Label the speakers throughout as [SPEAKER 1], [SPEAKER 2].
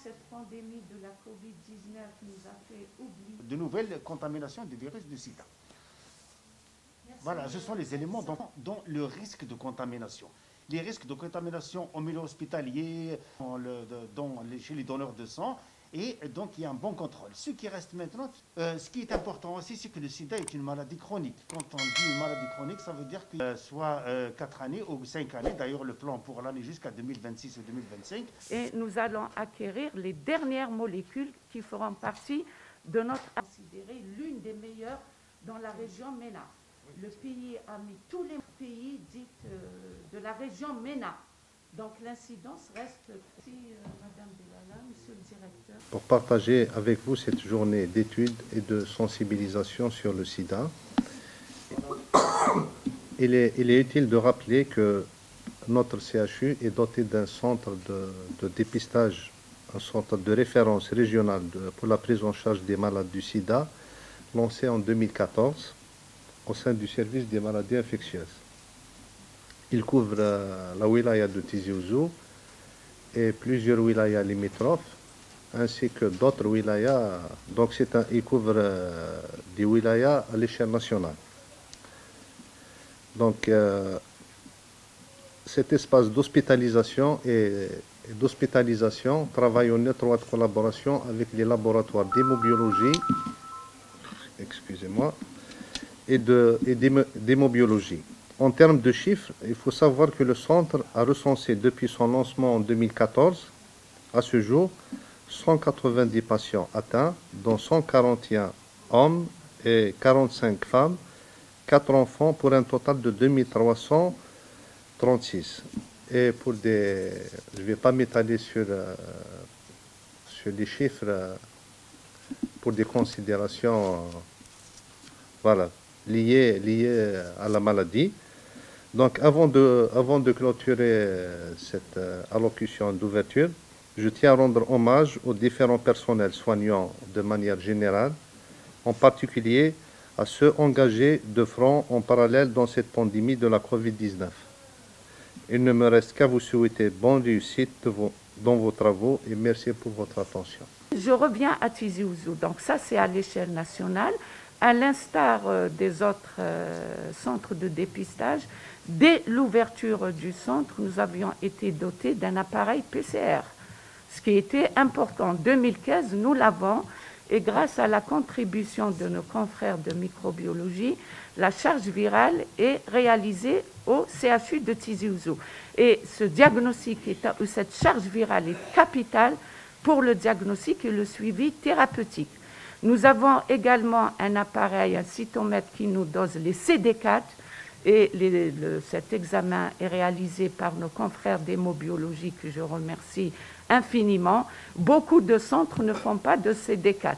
[SPEAKER 1] cette pandémie de la Covid-19 nous a fait oublier
[SPEAKER 2] de nouvelles contaminations du virus du sida. Voilà, ce sont les éléments dont le risque de contamination. Les risques de contamination au milieu hospitalier, chez les donneurs de sang, et donc il y a un bon contrôle. Ce qui reste maintenant, ce qui est important aussi, c'est que le sida est une maladie chronique. Quand on dit une maladie chronique, ça veut dire que soit 4 années ou 5 années, d'ailleurs le plan pour l'année jusqu'à 2026 ou 2025.
[SPEAKER 1] Et nous allons acquérir les dernières molécules qui feront partie de notre considérée l'une des meilleures dans la région MENA. Le pays a mis tous les pays dits de la région MENA. Donc l'incidence reste... Madame Belala, Monsieur le Directeur.
[SPEAKER 3] Pour partager avec vous cette journée d'études et de sensibilisation sur le sida, il est utile de rappeler que notre CHU est doté d'un centre de dépistage, un centre de référence régional pour la prise en charge des malades du sida, lancé en 2014 au sein du service des maladies infectieuses. Il couvre la wilaya de Tizi Ouzou et plusieurs wilayas limitrophes, ainsi que d'autres wilayas. Donc il couvre des wilayas à l'échelle nationale. Donc cet espace d'hospitalisation travaille en étroite collaboration avec les laboratoires d'hémobiologie, excusez-moi, et d'hémobiologie. En termes de chiffres, il faut savoir que le centre a recensé depuis son lancement en 2014 à ce jour 190 patients atteints, dont 141 hommes et 45 femmes, 4 enfants pour un total de 2336. Et je ne vais pas m'étaler sur les chiffres pour des considérations liées à la maladie. Donc avant de clôturer cette allocution d'ouverture, je tiens à rendre hommage aux différents personnels soignants de manière générale, en particulier à ceux engagés de front en parallèle dans cette pandémie de la Covid-19. Il ne me reste qu'à vous souhaiter bonne réussite dans vos travaux et merci pour votre attention.
[SPEAKER 1] Je reviens à Tizi Ouzou, donc ça c'est à l'échelle nationale. À l'instar des autres centres de dépistage, dès l'ouverture du centre, nous avions été dotés d'un appareil PCR, ce qui était important. En 2015, nous l'avons, et grâce à la contribution de nos confrères de microbiologie, la charge virale est réalisée au CHU de Tizi Ouzou. Et ce diagnostic, cette charge virale est capitale pour le diagnostic et le suivi thérapeutique. Nous avons également un appareil, un cytomètre qui nous dose les CD4 et cet examen est réalisé par nos confrères d'hémobiologie que je remercie infiniment. Beaucoup de centres ne font pas de CD4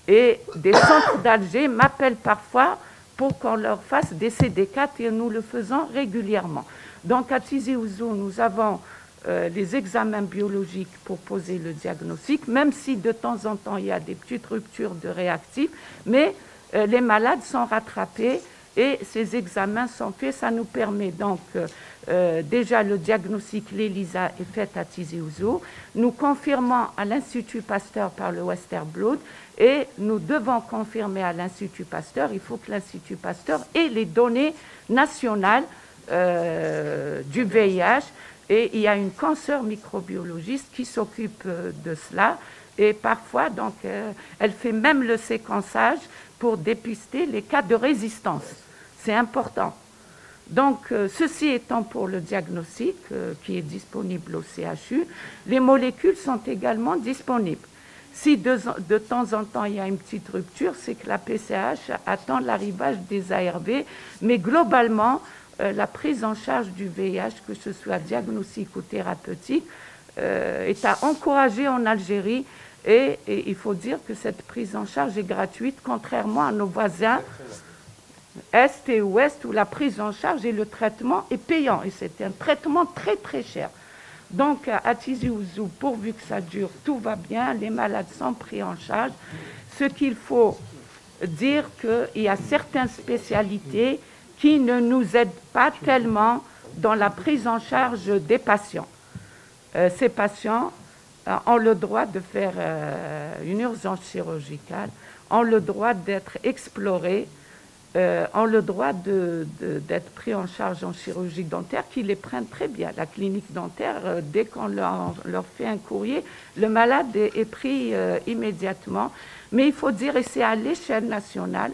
[SPEAKER 1] et des centres d'Alger m'appellent parfois pour qu'on leur fasse des CD4 et nous le faisons régulièrement. Donc à Tizi Ouzou, nous avons les examens biologiques pour poser le diagnostic, même si de temps en temps il y a des petites ruptures de réactifs, mais les malades sont rattrapés et ces examens sont faits. Ça nous permet donc, déjà le diagnostic, l'ELISA est fait à Tizi Ouzou. Nous confirmons à l'Institut Pasteur par le Western Blot et nous devons confirmer à l'Institut Pasteur. Il faut que l'Institut Pasteur ait les données nationales du VIH. Et il y a une consoeur microbiologiste qui s'occupe de cela. Et parfois, donc, elle fait même le séquençage pour dépister les cas de résistance. C'est important. Donc, ceci étant pour le diagnostic qui est disponible au CHU, les molécules sont également disponibles. Si de temps en temps il y a une petite rupture, c'est que la PCH attend l'arrivage des ARV, mais globalement, la prise en charge du VIH, que ce soit diagnostique ou thérapeutique, est à encourager en Algérie et il faut dire que cette prise en charge est gratuite, contrairement à nos voisins Est et Ouest où la prise en charge et le traitement est payant et c'est un traitement très très cher. Donc à Tizi Ouzou, pourvu que ça dure, tout va bien, les malades sont pris en charge. Ce qu'il faut dire qu'il y a certaines spécialités qui ne nous aident pas tellement dans la prise en charge des patients. Ces patients ont le droit de faire une urgence chirurgicale, ont le droit d'être explorés, ont le droit d'être pris en charge en chirurgie dentaire, qui les prennent très bien. La clinique dentaire, dès qu'on leur fait un courrier, le malade est pris immédiatement. Mais il faut dire, et c'est à l'échelle nationale,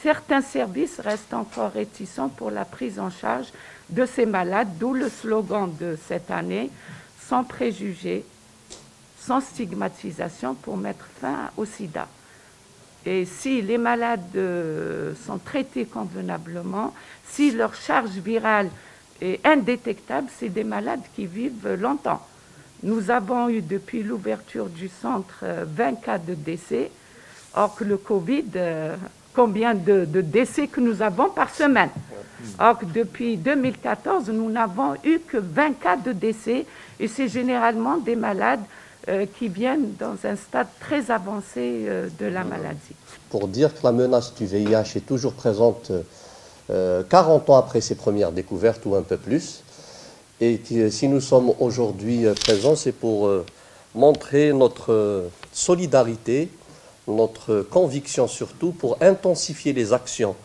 [SPEAKER 1] certains services restent encore réticents pour la prise en charge de ces malades, d'où le slogan de cette année, sans préjugés, sans stigmatisation, pour mettre fin au sida. Et si les malades sont traités convenablement, si leur charge virale est indétectable, c'est des malades qui vivent longtemps. Nous avons eu depuis l'ouverture du centre 20 cas de décès, or que le Covid, combien de décès que nous avons par semaine. Or que depuis 2014, nous n'avons eu que 20 cas de décès, et c'est généralement des malades qui viennent dans un stade très avancé de la maladie.
[SPEAKER 4] Pour dire que la menace du VIH est toujours présente 40 ans après ses premières découvertes ou un peu plus, et que si nous sommes aujourd'hui présents, c'est pour montrer notre solidarité, notre conviction surtout, pour intensifier les actions,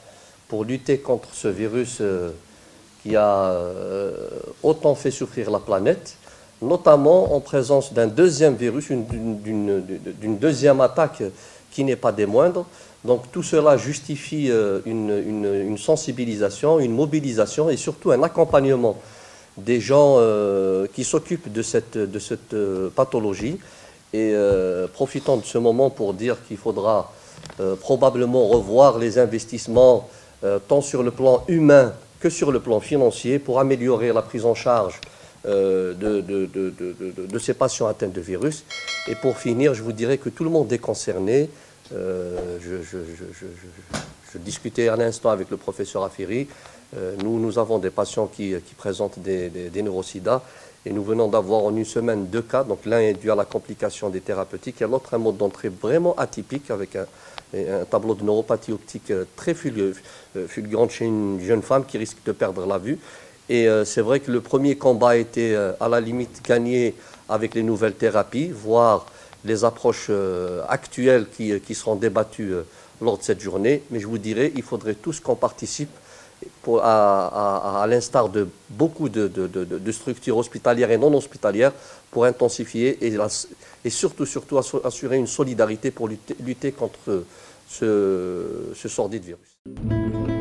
[SPEAKER 4] pour lutter contre ce virus qui a autant fait souffrir la planète, notamment en présence d'un deuxième virus, d'une deuxième attaque qui n'est pas des moindres. Donc tout cela justifie une sensibilisation, une mobilisation et surtout un accompagnement des gens qui s'occupent de cette pathologie. Et profitons de ce moment pour dire qu'il faudra probablement revoir les investissements tant sur le plan humain que sur le plan financier pour améliorer la prise en charge de ces patients atteints de virus. Et pour finir, je vous dirais que tout le monde est concerné. Je discutais un instant avec le professeur Afiri. Nous avons des patients qui présentent des neurosida et nous venons d'avoir en une semaine 2 cas. Donc l'un est dû à la complication des thérapeutiques et l'autre un mode d'entrée vraiment atypique avec un tableau de neuropathie optique très fulgurante chez une jeune femme qui risque de perdre la vue. Et c'est vrai que le premier combat a été à la limite gagné avec les nouvelles thérapies, voire les approches actuelles qui seront débattues lors de cette journée. Mais je vous dirais, il faudrait tous qu'on participe, à l'instar de beaucoup de structures hospitalières et non hospitalières, pour intensifier et surtout assurer une solidarité pour lutter contre ce sordide virus.